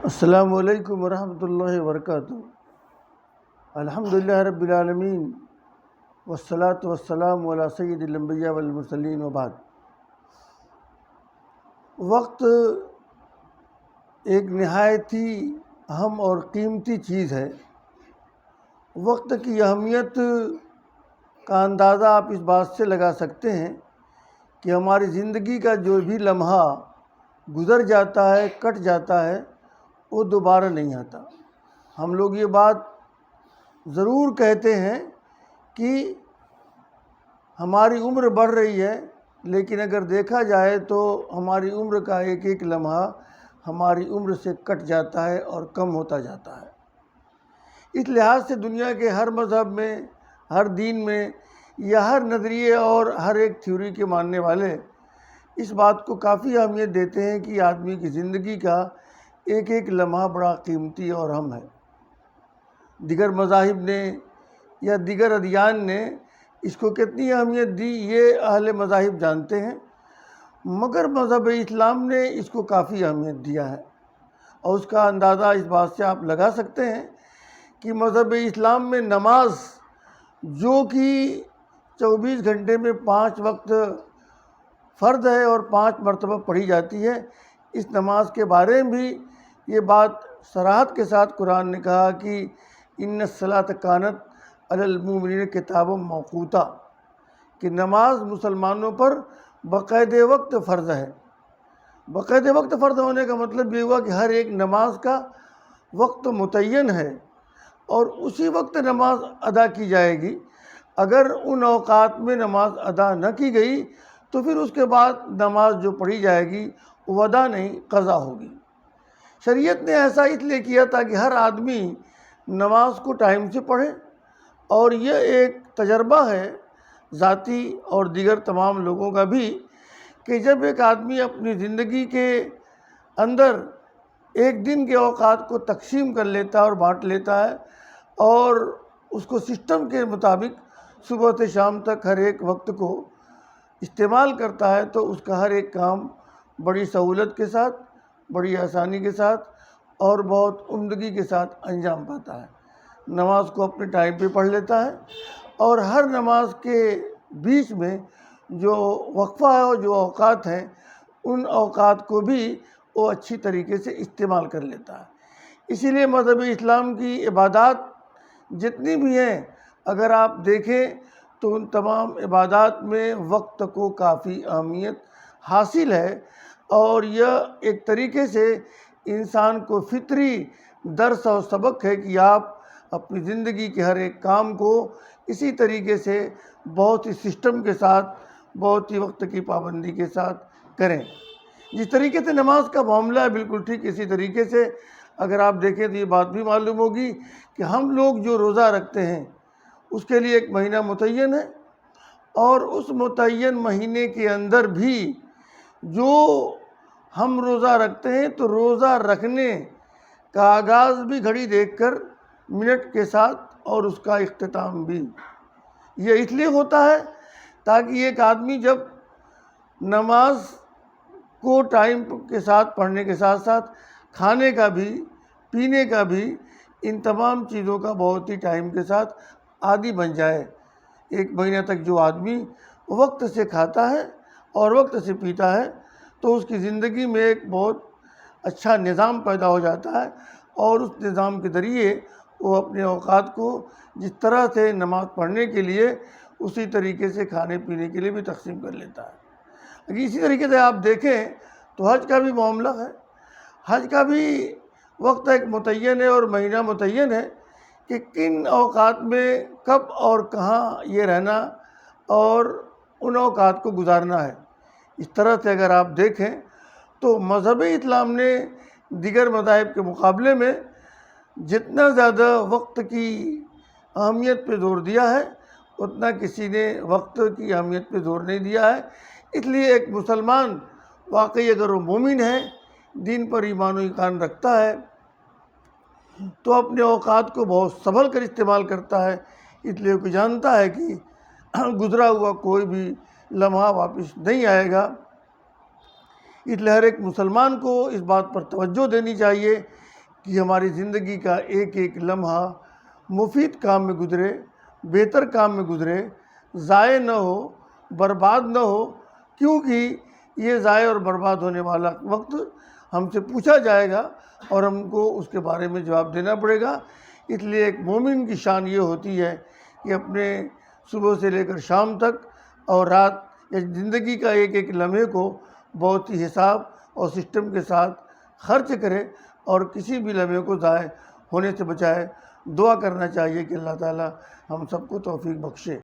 السلام علیکم ورحمۃ اللہ وبرکاتہ۔ الحمدللہ رب العالمین والصلاة والسلام علی سید الانبیاء والمرسلین وبعد۔ وقت ایک نہایت ہی اہم اور قیمتی چیز ہے۔ وقت کی اہمیت کا اندازہ آپ اس بات سے لگا سکتے ہیں کہ ہماری زندگی کا جو بھی لمحہ گزر جاتا ہے، کٹ جاتا ہے، وہ دوبارہ نہیں آتا۔ ہم لوگ یہ بات ضرور کہتے ہیں کہ ہماری عمر بڑھ رہی ہے، لیکن اگر دیکھا جائے تو ہماری عمر کا ایک ایک لمحہ ہماری عمر سے کٹ جاتا ہے اور کم ہوتا جاتا ہے۔ اس لحاظ سے دنیا کے ہر مذہب میں، ہر دین میں یا ہر نظریے اور ہر ایک تھیوری کے ماننے والے اس بات کو کافی اہمیت دیتے ہیں کہ آدمی کی زندگی کا ایک ایک لمحہ بڑا قیمتی اور اہم ہے۔ دیگر مذاہب نے یا دیگر ادیان نے اس کو کتنی اہمیت دی، یہ اہل مذاہب جانتے ہیں، مگر مذہب اسلام نے اس کو کافی اہمیت دیا ہے، اور اس کا اندازہ اس بات سے آپ لگا سکتے ہیں کہ مذہب اسلام میں نماز، جو کہ 24 گھنٹے میں 5 وقت فرض ہے اور 5 مرتبہ پڑھی جاتی ہے، اس نماز کے بارے میں بھی یہ بات صراحت کے ساتھ قرآن نے کہا کہ ان الصلاۃ کانت علی المؤمنین کتابا موقوتا، کہ نماز مسلمانوں پر باقاعدہ وقت فرض ہے۔ باقاعدہ وقت فرض ہونے کا مطلب یہ ہوا کہ ہر ایک نماز کا وقت متعین ہے اور اسی وقت نماز ادا کی جائے گی۔ اگر ان اوقات میں نماز ادا نہ کی گئی تو پھر اس کے بعد نماز جو پڑھی جائے گی وہ ادا نہیں، قضا ہوگی۔ شریعت نے ایسا اس لیے کیا تاکہ ہر آدمی نماز کو ٹائم سے پڑھے، اور یہ ایک تجربہ ہے ذاتی اور دیگر تمام لوگوں کا بھی، کہ جب ایک آدمی اپنی زندگی کے اندر ایک دن کے اوقات کو تقسیم کر لیتا ہے اور بانٹ لیتا ہے اور اس کو سسٹم کے مطابق صبح سے شام تک ہر ایک وقت کو استعمال کرتا ہے، تو اس کا ہر ایک کام بڑی سہولت کے ساتھ، بڑی آسانی کے ساتھ اور بہت عمدگی کے ساتھ انجام پاتا ہے۔ نماز کو اپنے ٹائم پہ پڑھ لیتا ہے، اور ہر نماز کے بیچ میں جو وقفہ ہے اور جو اوقات ہیں، ان اوقات کو بھی وہ اچھی طریقے سے استعمال کر لیتا ہے۔ اسی لیے مذہب اسلام کی عبادات جتنی بھی ہیں، اگر آپ دیکھیں تو ان تمام عبادات میں وقت کو کافی اہمیت حاصل ہے، اور یہ ایک طریقے سے انسان کو فطری درس اور سبق ہے کہ آپ اپنی زندگی کے ہر ایک کام کو اسی طریقے سے بہت ہی سسٹم کے ساتھ، بہت ہی وقت کی پابندی کے ساتھ کریں۔ جس طریقے سے نماز کا معاملہ ہے، بالکل ٹھیک اسی طریقے سے اگر آپ دیکھیں تو یہ بات بھی معلوم ہوگی کہ ہم لوگ جو روزہ رکھتے ہیں اس کے لیے ایک مہینہ متعین ہے، اور اس متعین مہینے کے اندر بھی جو ہم روزہ رکھتے ہیں تو روزہ رکھنے کا آغاز بھی گھڑی دیکھ کر منٹ کے ساتھ، اور اس کا اختتام بھی یہ اس لیے ہوتا ہے تاکہ ایک آدمی جب نماز کو ٹائم کے ساتھ پڑھنے کے ساتھ ساتھ کھانے کا بھی، پینے کا بھی، ان تمام چیزوں کا بہت ہی ٹائم کے ساتھ عادی بن جائے۔ ایک مہینہ تک جو آدمی وقت سے کھاتا ہے اور وقت سے پیتا ہے تو اس کی زندگی میں ایک بہت اچھا نظام پیدا ہو جاتا ہے، اور اس نظام کے ذریعے وہ اپنے اوقات کو جس طرح سے نماز پڑھنے کے لیے اسی طریقے سے کھانے پینے کے لیے بھی تقسیم کر لیتا ہے۔ اسی طریقے سے آپ دیکھیں تو حج کا بھی معاملہ ہے۔ حج کا بھی وقت ایک متعین ہے اور مہینہ متعین ہے کہ کن اوقات میں کب اور کہاں یہ رہنا اور ان اوقات کو گزارنا ہے۔ اس طرح سے اگر آپ دیکھیں تو مذہب اسلام نے دیگر مذاہب کے مقابلے میں جتنا زیادہ وقت کی اہمیت پہ زور دیا ہے، اتنا کسی نے وقت کی اہمیت پہ زور نہیں دیا ہے۔ اس لیے ایک مسلمان واقعی اگر وہ مومن ہے، دین پر ایمان و ایقان رکھتا ہے، تو اپنے اوقات کو بہت سنبھل کر استعمال کرتا ہے، اس لیے وہ جانتا ہے کہ گزرا ہوا کوئی بھی لمحہ واپس نہیں آئے گا۔ اس لیے ہر ایک مسلمان کو اس بات پر توجہ دینی چاہیے کہ ہماری زندگی کا ایک ایک لمحہ مفید کام میں گزرے، بہتر کام میں گزرے، ضائع نہ ہو، برباد نہ ہو، کیونکہ یہ ضائع اور برباد ہونے والا وقت ہم سے پوچھا جائے گا اور ہم کو اس کے بارے میں جواب دینا پڑے گا۔ اس لیے ایک مومن کی شان یہ ہوتی ہے کہ اپنے صبح سے لے کر شام تک اور رات یا زندگی کا ایک ایک لمحے کو بہت ہی حساب اور سسٹم کے ساتھ خرچ کرے اور کسی بھی لمحے کو ضائع ہونے سے بچائے۔ دعا کرنا چاہیے کہ اللہ تعالی ہم سب کو توفیق بخشے۔